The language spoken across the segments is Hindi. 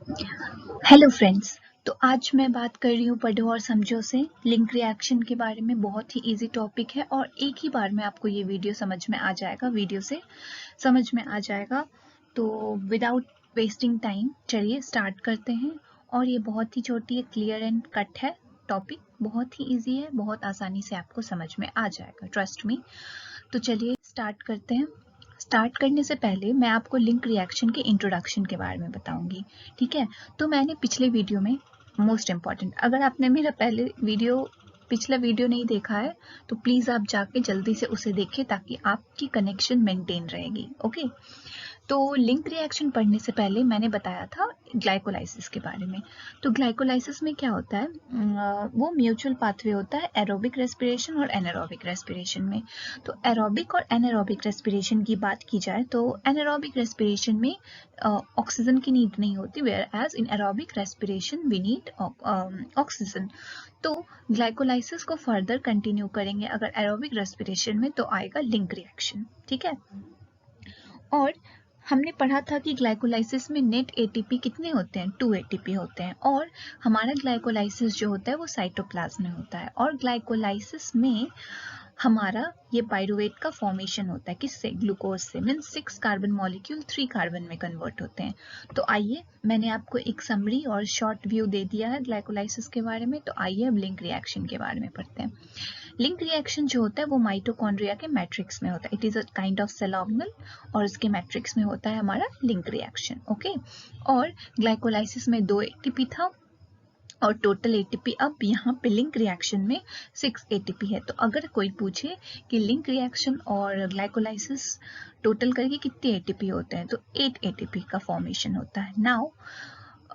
Hello friends. तो आज मैं बात कर रही हूँ पढ़ो और समझो से लिंक रिएक्शन के बारे में। बहुत ही इजी टॉपिक है और एक ही बार में आपको ये वीडियो समझ में आ जाएगा, वीडियो से समझ में आ जाएगा। तो विदाउट वेस्टिंग टाइम चलिए स्टार्ट करते हैं। और ये बहुत ही छोटी है, क्लियर एंड कट है टॉपिक, बहुत ही इजी है, बहुत आसानी से आपको समझ में आ जाएगा, ट्रस्ट मी। तो चलिए स्टार्ट करते हैं। स्टार्ट करने से पहले मैं आपको लिंक रिएक्शन के इंट्रोडक्शन के बारे में बताऊंगी, ठीक है। तो मैंने पिछले वीडियो में, मोस्ट इम्पॉर्टेंट, अगर आपने मेरा पिछला वीडियो नहीं देखा है तो प्लीज़ आप जाके जल्दी से उसे देखिए ताकि आपकी कनेक्शन मेंटेन रहेगी, ओके। तो लिंक रिएक्शन पढ़ने से पहले मैंने बताया था ग्लाइकोलाइसिस के बारे में। तो ग्लाइकोलाइसिस में क्या होता है, वो म्यूचुअल पाथवे होता है एरोबिक रेस्पिरेशन और एनारोबिक रेस्पिरेशन में। तो एरोबिक और एनारोबिक रेस्पिरेशन की बात की जाए तो एनारोबिक रेस्पिरेशन में ऑक्सीजन की नीड नहीं होती, where as in aerobic respiration we need oxygen. तो ग्लाइकोलाइसिस को फर्दर कंटिन्यू करेंगे अगर एरोबिक रेस्पिरेशन में तो आएगा लिंक रिएक्शन, ठीक है। और हमने पढ़ा था कि ग्लाइकोलाइसिस में नेट एटीपी कितने होते हैं, 2 एटीपी होते हैं। और हमारा ग्लाइकोलाइसिस जो होता है वो साइटोप्लाज्म में होता है। और ग्लाइकोलाइसिस में हमारा ये पाइरुवेट का फॉर्मेशन होता है, किससे, ग्लूकोज से। मीन्स 6 कार्बन मॉलिक्यूल 3 कार्बन में कन्वर्ट होते हैं। तो आइए, मैंने आपको एक समरी और शॉर्ट व्यू दे दिया है ग्लाइकोलाइसिस के बारे में। तो आइए अब लिंक रिएक्शन के बारे में पढ़ते हैं। लिंक रिएक्शन जो होता है वो माइटोकॉन्ड्रिया के मैट्रिक्स में होता है। It is a kind of cell organelle और उसके मैट्रिक्स में होता है हमारा लिंक रिएक्शन, ओके। और ग्लाइकोलाइसिस में 2 एटीपी था और टोटल एटीपी अब यहाँ पे लिंक रिएक्शन में 6 एटीपी है। तो अगर कोई पूछे कि लिंक रिएक्शन और ग्लाइकोलाइसिस टोटल करके कितने एटीपी होते हैं तो 8 एटीपी का फॉर्मेशन होता है। Now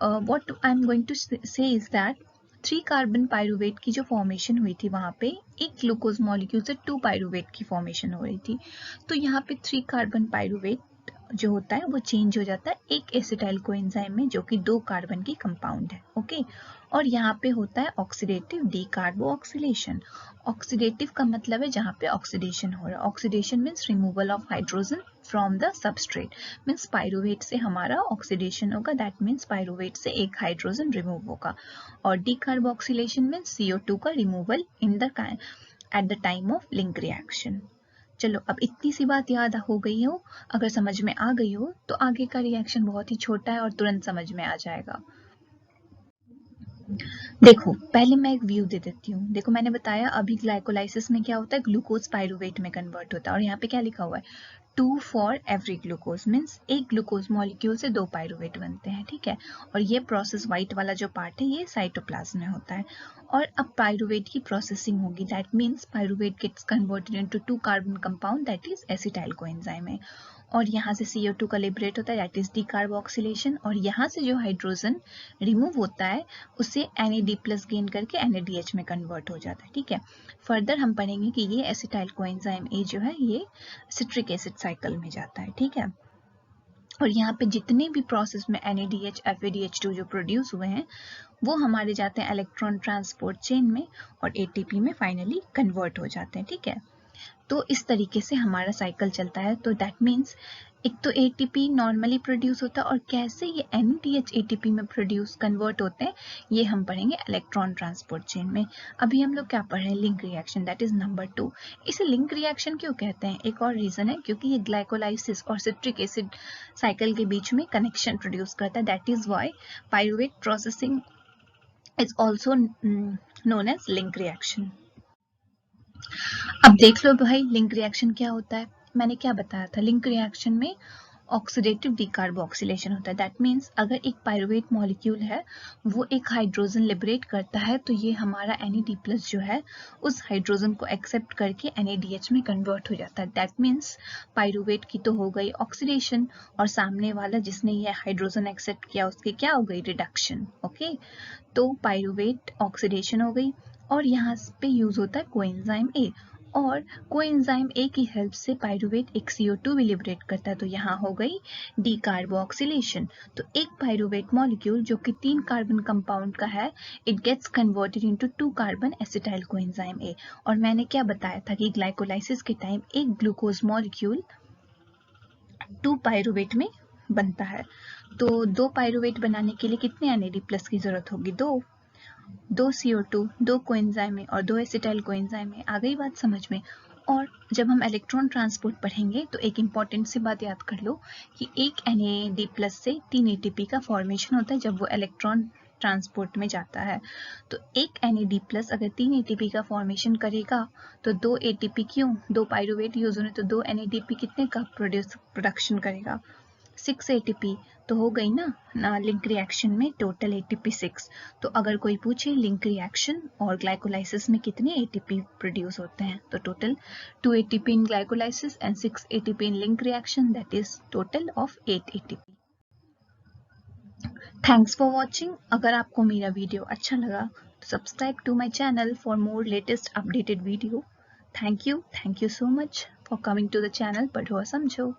what I am going to say is that 3 carbon pyruvate की जो फॉर्मेशन हुई थी वहां पे एक ग्लूकोज मॉलिक्यूल से 2 पाइरुवेट की फॉर्मेशन हो रही थी। तो यहाँ पे 3 कार्बन पाइरुवेट जो होता है वो चेंज हो जाता है एक एसिटाइल कोएंजाइम में जो कि 2 कार्बन की कंपाउंड है, ओके। और यहाँ पे होता है ऑक्सीडेटिव डीकार्बोक्सिलेशन। ऑक्सीडेटिव का मतलब है जहाँ पे ऑक्सीडेशन हो रहा है। Oxidation means removal of hydrogen from the substrate. Means pyruvate से हमारा ऑक्सीडेशन होगा, दैट मीन्स पाइरुवेट से एक हाइड्रोजन रिमूव होगा। और डीकार्बोक्सिलेशन मीन्स CO2 का removal in the at the time of link reaction. चलो, अब इतनी सी बात याद हो गई हो, अगर समझ में आ गई हो तो आगे का रिएक्शन बहुत ही छोटा है और तुरंत समझ में आ जाएगा। देखो, पहले मैं एक व्यू दे देती हूँ। देखो, मैंने बताया अभी ग्लाइकोलाइसिस में क्या होता है, ग्लूकोज पाइरुवेट में कन्वर्ट होता है। और यहाँ पे क्या लिखा हुआ है, 2 फॉर एवरी ग्लूकोज, मीन्स एक ग्लूकोज मॉलिक्यूल से 2 पाइरुवेट बनते हैं, ठीक है। और ये प्रोसेस व्हाइट वाला जो पार्ट है ये साइटोप्लाज्म में होता है। और अब पाइरुवेट की प्रोसेसिंग होगी, that means pyruvate gets converted into 2 carbon compound that is acetyl coenzyme है। और यहाँ से CO2 का लिबरेट होता है, दैट इज डीकार्बोक्सिलेशन। और यहाँ से जो हाइड्रोजन रिमूव होता है उससे NAD+ गेन करके NADH में कन्वर्ट हो जाता है, ठीक है। फर्दर हम पढ़ेंगे कि ये एसिटाइल कोएंजाइम A जो है ये सिट्रिक एसिड साइकिल में जाता है, ठीक है। और यहाँ पे जितने भी प्रोसेस में NADH FADH2 जो प्रोड्यूस हुए हैं वो हमारे जाते हैं इलेक्ट्रॉन ट्रांसपोर्ट चेन में और ATP में फाइनली कन्वर्ट हो जाते हैं, ठीक है। तो इस तरीके से हमारा साइकिल चलता है। तो दैट मीन्स एक तो ATP नॉर्मली प्रोड्यूस होता है और कैसे ये NADH ATP में प्रोड्यूस कन्वर्ट होते हैं ये हम पढ़ेंगे इलेक्ट्रॉन ट्रांसपोर्ट चेन में। अभी हम लोग क्या पढ़ रहे हैं, link reaction, that is number 2। इसे लिंक रिएक्शन क्यों कहते हैं, एक और रीजन है, क्योंकि ये ग्लाइकोलाइसिस और सिट्रिक एसिड साइकिल के बीच में कनेक्शन प्रोड्यूस करता है। That is why pyruvate processing is also known as link reaction. अब देख लो भाई लिंक रिएक्शन क्या होता है। मैंने क्या बताया था, लिंक रिएक्शन में ऑक्सीडेटिव डीकार्बोक्सिलेशन होता है। दैट मीन्स अगर एक पाइरुवेट मॉलिक्यूल है वो एक हाइड्रोजन लिबरेट करता है तो ये हमारा NAD+ जो है उस हाइड्रोजन को एक्सेप्ट करके NADH में कन्वर्ट हो जाता है। दैट मीन्स पाइरुवेट की तो हो गई ऑक्सीडेशन और सामने वाला जिसने ये हाइड्रोजन एक्सेप्ट किया उसकी क्या हो गई, रिडक्शन, ओके। तो पाइरुवेट ऑक्सीडेशन हो गई और यहाँ पे यूज होता है कोएंजाइम A। और कोएंजाइम A की हेल्प से पाइरुवेट एक CO2 भी लिबरेट करता है, तो यहाँ हो गई डीकार्बोक्सिलेशन। तो एक पाइरुवेट मॉलिक्यूल जो कि 3 कार्बन कंपाउंड का है, it gets converted into 2 carbon acetyl coenzyme A। और मैंने क्या बताया था कि ग्लाइकोलाइसिस के टाइम एक ग्लूकोज मॉलिक्यूल 2 पाइरुवेट में बनता है। तो 2 पायरुवेट बनाने के लिए कितने NAD+ की जरूरत होगी? 2 CO2, 2 कोएंजाइम है और 2 एसिटाइल कोएंजाइम है। आ गई बात समझ में? और जब हम इलेक्ट्रॉन ट्रांसपोर्ट पढ़ेंगे तो एक इंपॉर्टेंट सी बात याद कर लो कि एक NAD+ से 3 ATP का फॉर्मेशन होता है जब वो इलेक्ट्रॉन ट्रांसपोर्ट में जाता है। तो एक NAD+ अगर 3 ATP का फॉर्मेशन करेगा तो 2 ATP क्यों? 2 पायरुवेट यूज होने तो 2 NADP कितने का प्रोडक्शन करेगा? 6 ATP। तो हो गई ना लिंक रिएक्शन में टोटल ATP 6। तो अगर कोई पूछे लिंक रिएक्शन और ग्लाइकोलाइसिस में कितने ATP प्रोड्यूस होते हैं, तो total 2 ATP in glycolysis and 6 ATP in link reaction, that is total of 8 ATP। Thanks for watching. अगर आपको मेरा वीडियो अच्छा लगा तो subscribe to my channel for more latest updated video. Thank you so much for coming to the channel पढ़ो और समझो।